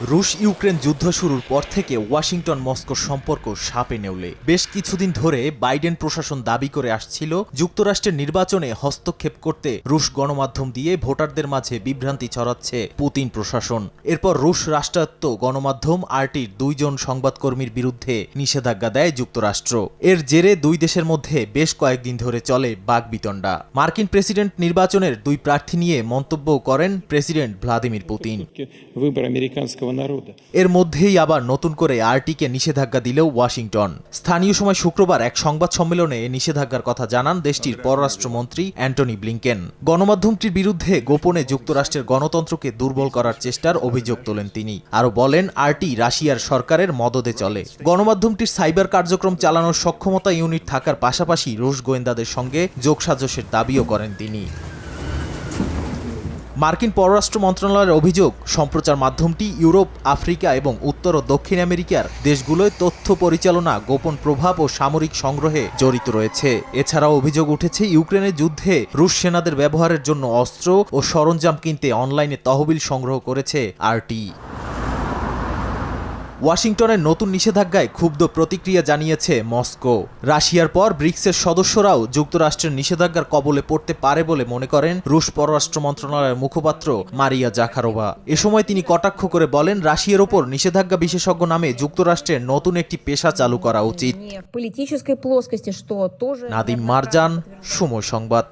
রুশ ইউক্রেন যুদ্ধ শুরুর পর থেকে ওয়াশিংটন মস্কোর সম্পর্ক সাপে নেউলে। বেশ কিছুদিন ধরে বাইডেন প্রশাসন দাবি করে আসছিল যুক্তরাষ্ট্রের নির্বাচনে হস্তক্ষেপ করতে রুশ গণমাধ্যম দিয়ে ভোটারদের মাঝে বিভ্রান্তি ছড়াচ্ছে পুতিন প্রশাসন। এরপর রুশ রাষ্ট্রায়ত্ত গণমাধ্যম আরটির 2 জন সংবাদকর্মীর বিরুদ্ধে নিষেধাজ্ঞা দেয় যুক্তরাষ্ট্র। এর জেরে দুই দেশের মধ্যে বেশ কয়েকদিন ধরে চলে বাগবিতণ্ডা। মার্কিন প্রেসিডেন্ট নির্বাচনের 2 প্রার্থী নিয়ে মন্তব্য করেন প্রেসিডেন্ট ভ্লাদিমির পুতিন। এর মধ্যেই আবার নতুন করে আরটিকে নিষেধাজ্ঞা দিলেও ওয়াশিংটন। স্থানীয় সময় শুক্রবার এক সংবাদ সম্মেলনে নিষেধাজ্ঞার কথা জানান দেশটির পররাষ্ট্রমন্ত্রী অ্যান্টনি ব্লিংকেন। গণমাধ্যমটির বিরুদ্ধে গোপনে যুক্তরাষ্ট্রের গণতন্ত্রকে দুর্বল করার চেষ্টার অভিযোগ তোলেন তিনি। আরও বলেন, আরটি রাশিয়ার সরকারের মদদে চলে। গণমাধ্যমটির সাইবার কার্যক্রম চালানোর সক্ষমতা ইউনিট থাকার পাশাপাশি রুশ গোয়েন্দাদের সঙ্গে যোগসাজশের দাবিও করেন তিনি। মার্কিন পররাষ্ট্র মন্ত্রণালয়ের অভিযোগ, সম্প্রচার মাধ্যমটি ইউরোপ, আফ্রিকা এবং উত্তর ও দক্ষিণ আমেরিকার দেশগুলোয় তথ্য পরিচালনা, গোপন প্রভাব ও সামরিক সংগ্রহে জড়িত রয়েছে। এছাড়াও অভিযোগ উঠেছে ইউক্রেনের যুদ্ধে রুশ সেনাদের ব্যবহারের জন্য অস্ত্র ও সরঞ্জাম কিনতে অনলাইনে তহবিল সংগ্রহ করেছে আরটি। ওয়াশিংটনের নতুন নিষেধাজ্ঞায় ক্ষুব্ধ প্রতিক্রিয়া জানিয়েছে মস্কো। রাশিয়ার পর ব্রিক্সের সদস্যরাও যুক্তরাষ্ট্রের নিষেধাজ্ঞার কবলে পড়তে পারে বলে মনে করেন রুশ পররাষ্ট্র মন্ত্রণালয়ের মুখপাত্র মারিয়া জাখারোভা। এ সময় তিনি কটাক্ষ করে বলেন, রাশিয়ার ওপর নিষেধাজ্ঞা বিশেষজ্ঞ নামে যুক্তরাষ্ট্রের নতুন একটি পেশা চালু করা উচিত। নাদিম মারজান, সময় সংবাদ।